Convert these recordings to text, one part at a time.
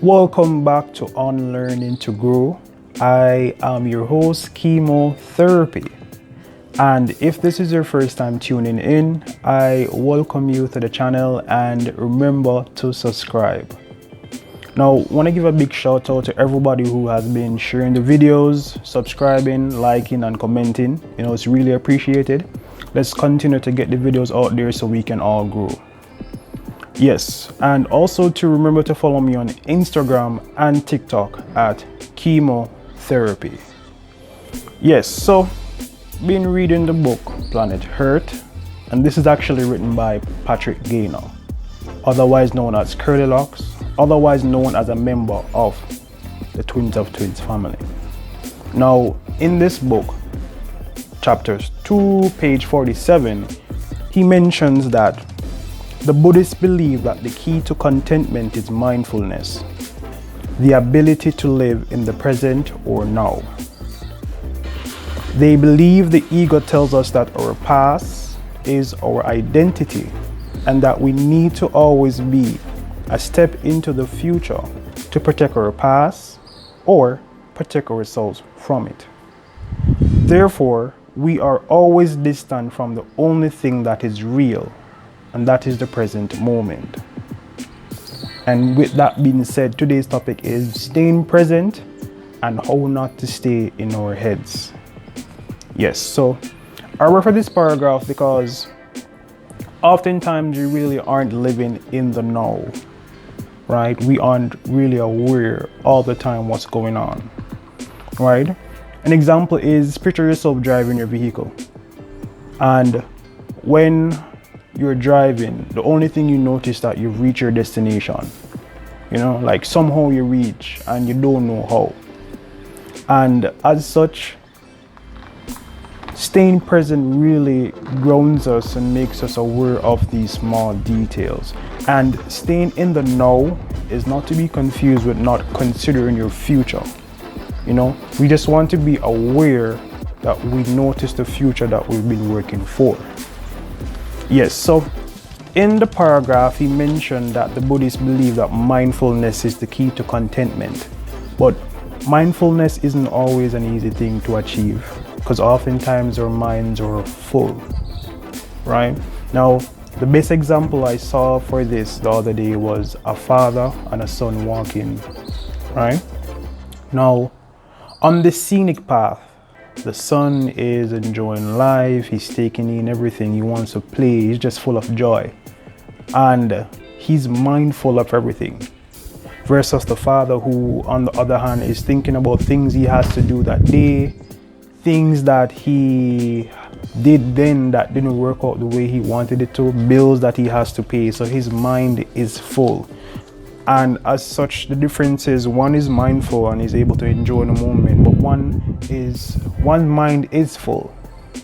Welcome back to Unlearning to Grow. I am your host, Chemotherapy. And if this is your first time tuning in, I welcome you to the channel and remember to subscribe. Now, I want to give a big shout out to everybody who has been sharing the videos, subscribing, liking, and commenting. It's really appreciated. Let's continue to get the videos out there so we can all grow. Yes, and also to remember to follow me on Instagram and TikTok at Chemotherapy. Yes, so been reading the book Planet Earth, and this is actually written by Patrick Gaynor, otherwise known as Curly Locks, otherwise known as a member of the Twins of Twins family. Now, in this book, chapters 2, page 47, he mentions that the Buddhists believe that the key to contentment is mindfulness, the ability to live in the present or now. They believe the ego tells us that our past is our identity and that we need to always be a step into the future to protect our past or protect ourselves from it. Therefore, we are always distant from the only thing that is real, and that is the present moment. And with that being said, today's topic is staying present and how not to stay in our heads. Yes, so I refer this paragraph because oftentimes we really aren't living in the now, right? We aren't really aware all the time what's going on, right? An example is picture yourself driving your vehicle, and when you're driving, the only thing you notice that you've reached your destination. Like somehow you reach and you don't know how. And as such, staying present really grounds us and makes us aware of these small details. And staying in the now is not to be confused with not considering your future. We just want to be aware that we notice the future that we've been working for. Yes, so in the paragraph, he mentioned that the Buddhists believe that mindfulness is the key to contentment. But mindfulness isn't always an easy thing to achieve because oftentimes our minds are full, right? Now, the best example I saw for this the other day was a father and a son walking, right? Now, on the scenic path, the son is enjoying life, he's taking in everything, he wants to play, he's just full of joy. And he's mindful of everything. Versus the father who, on the other hand, is thinking about things he has to do that day, things that he did then that didn't work out the way he wanted it to, bills that he has to pay, so his mind is full. And as such, the difference is one is mindful and is able to enjoy the moment, but one mind is full.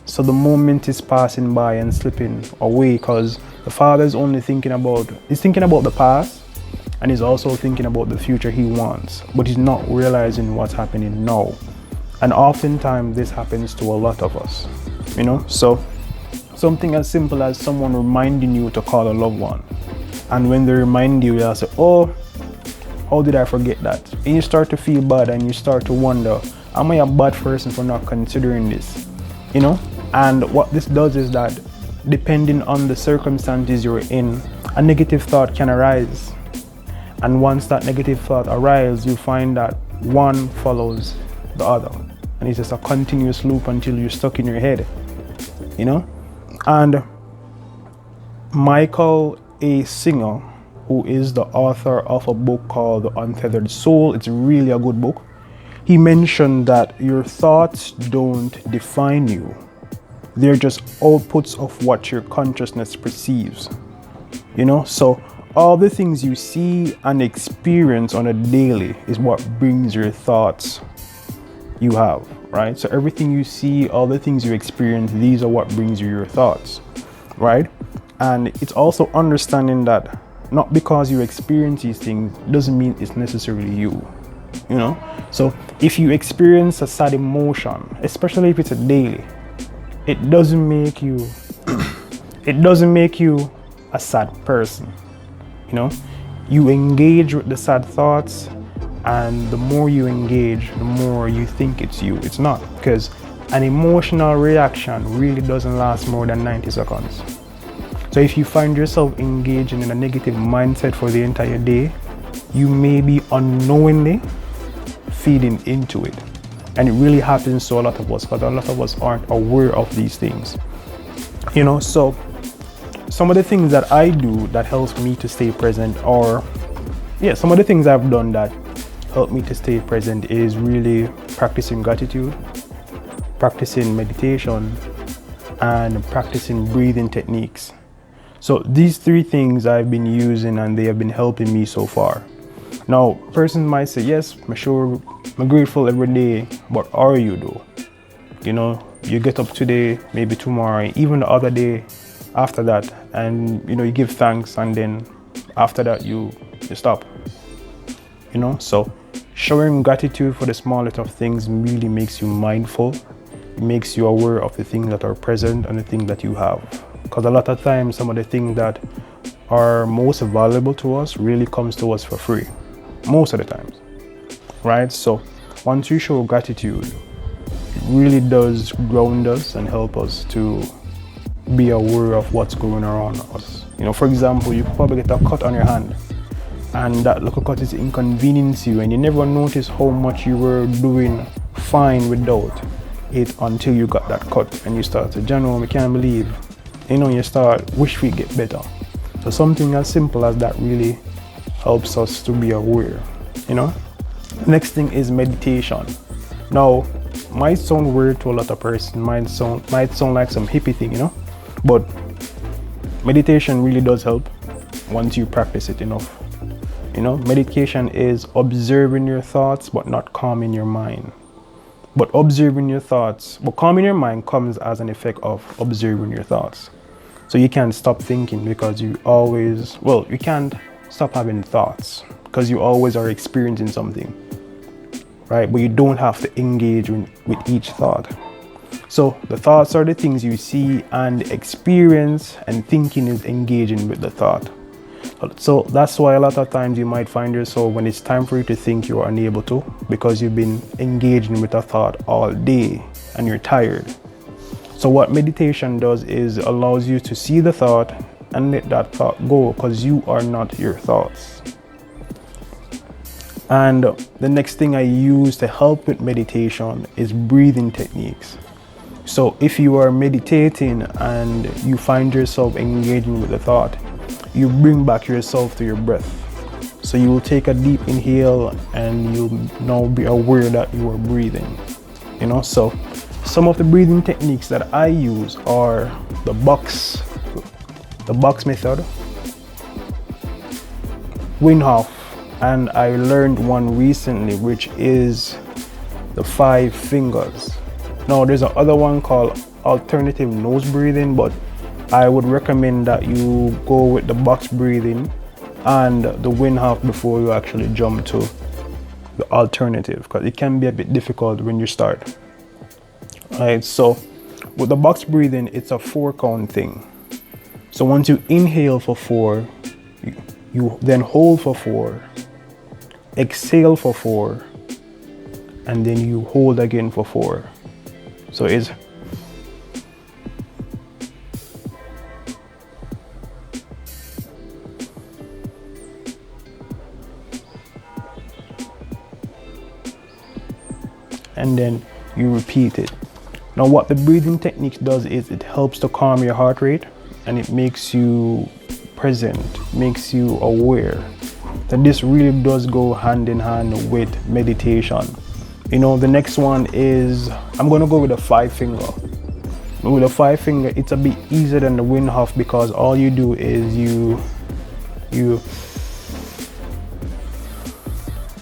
So the moment is passing by and slipping away because the father is only thinking about the past, and he's also thinking about the future he wants, but he's not realizing what's happening now. And oftentimes this happens to a lot of us, So something as simple as someone reminding you to call a loved one. And when they remind you, they'll say, oh, how did I forget that? And you start to feel bad and you start to wonder, am I a bad person for not considering this? And what this does is that depending on the circumstances you're in, a negative thought can arise. And once that negative thought arises, you find that one follows the other. And it's just a continuous loop until you're stuck in your head, And Michael A. Singer, who is the author of a book called The Untethered Soul, it's really a good book. He mentioned that your thoughts don't define you. They're just outputs of what your consciousness perceives. So all the things you see and experience on a daily is what brings your thoughts you have, right? So everything you see, all the things you experience, these are what brings you your thoughts, right? And it's also understanding that not because you experience these things doesn't mean it's necessarily you. you know. So if you experience a sad emotion, especially if it's a daily, it doesn't make you a sad person, you know. You engage with the sad thoughts, and the more you engage, the more you think it's you. It's not, because an emotional reaction really doesn't last more than 90 seconds. So if you find yourself engaging in a negative mindset for the entire day, you may be unknowingly feeding into it. And it really happens to a lot of us, because a lot of us aren't aware of these things, you know. So some of the things that I do that helps me to stay present, or some of the things I've done that help me to stay present, is really practicing gratitude, practicing meditation, and practicing breathing techniques. So these 3 things I've been using, and they have been helping me so far. Now, person might say, yes, I'm grateful every day, but are you though? You know, you get up today, maybe tomorrow, even the other day after that, and you know, you give thanks, and then after that you stop, you know. So showing gratitude for the smallest of things really makes you mindful. It makes you aware of the things that are present and the things that you have, because a lot of times some of the things that are most valuable to us really comes to us for free, most of the times, right? So once you show gratitude, it really does ground us and help us to be aware of what's going around us. You know, for example, you probably get a cut on your hand, and that little cut is inconvenience you, and you never notice how much you were doing fine without it until you got that cut, and you start to, General, I can't believe, you know, you start wish we get better. So something as simple as that really helps us to be aware, you know. Next thing is meditation. Now, might sound weird to a lot of person, might sound like some hippie thing, you know, but meditation really does help once you practice it enough. You know, meditation is observing your thoughts but not calming your mind. But observing your thoughts, but calming your mind comes as an effect of observing your thoughts. So you can't stop thinking, because you can't stop having thoughts because you always are experiencing something, right? But you don't have to engage with each thought. So the thoughts are the things you see, and experience and thinking is engaging with the thought. So that's why a lot of times you might find yourself, when it's time for you to think, you are unable to, because you've been engaging with a thought all day and you're tired. So what meditation does is allows you to see the thought and let that thought go, because you are not your thoughts. And the next thing I use to help with meditation is breathing techniques. So if you are meditating and you find yourself engaging with the thought, you bring back yourself to your breath. So you will take a deep inhale, and you'll now be aware that you are breathing, you know. So some of the breathing techniques that I use are the box method, Wim, and I learned one recently, which is the 5 fingers. Now there's another one called alternative nose breathing, but I would recommend that you go with the box breathing and the Wim before you actually jump to the alternative, because it can be a bit difficult when you start. Alright, so with the box breathing, it's a 4 count thing. So once you inhale for 4, you then hold for 4, exhale for 4, and then you hold again for 4. So it's and then you repeat it. Now what the breathing technique does is it helps to calm your heart rate, and it makes you present, makes you aware. That this really does go hand in hand with meditation. You know, the next one is, I'm gonna go with a 5 finger. With a 5 finger, it's a bit easier than the Wim, because all you do is you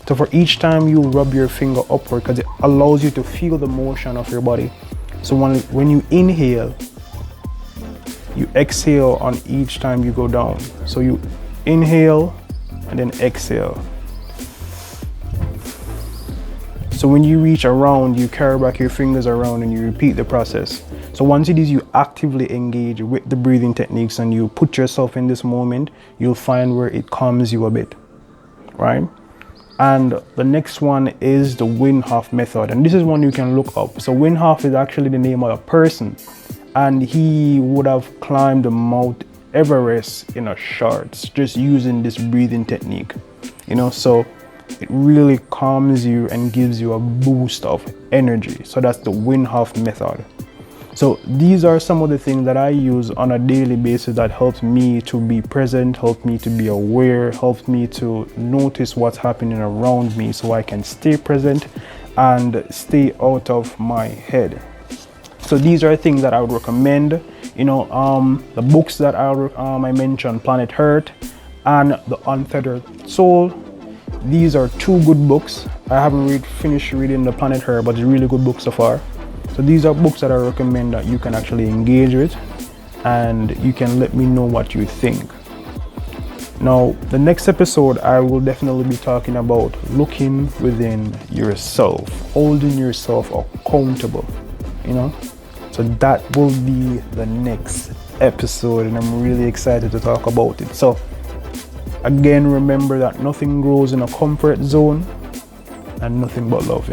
so for each time you rub your finger upward, because it allows you to feel the motion of your body. So when you inhale, you exhale on each time you go down. So you inhale and then exhale. So when you reach around, you carry back your fingers around and you repeat the process. So once it is you actively engage with the breathing techniques and you put yourself in this moment, you'll find where it calms you a bit, right? And the next one is the Wim Hof method, and this is one you can look up. So Wim Hof is actually the name of a person, and he would have climbed Mount Everest in a shorts just using this breathing technique, so it really calms you and gives you a boost of energy. So that's the Wim Hof method. So these are some of the things that I use on a daily basis that helps me to be present, help me to be aware, helps me to notice what's happening around me so I can stay present and stay out of my head. So these are things that I would recommend. The books that I mentioned, Planet Earth and The Untethered Soul. These are two good books. I haven't finished reading The Planet Earth, but it's a really good book so far. So these are books that I recommend that you can actually engage with, and you can let me know what you think. Now, the next episode, I will definitely be talking about looking within yourself, holding yourself accountable, So that will be the next episode, and I'm really excited to talk about it. So again, remember that nothing grows in a comfort zone and nothing but love,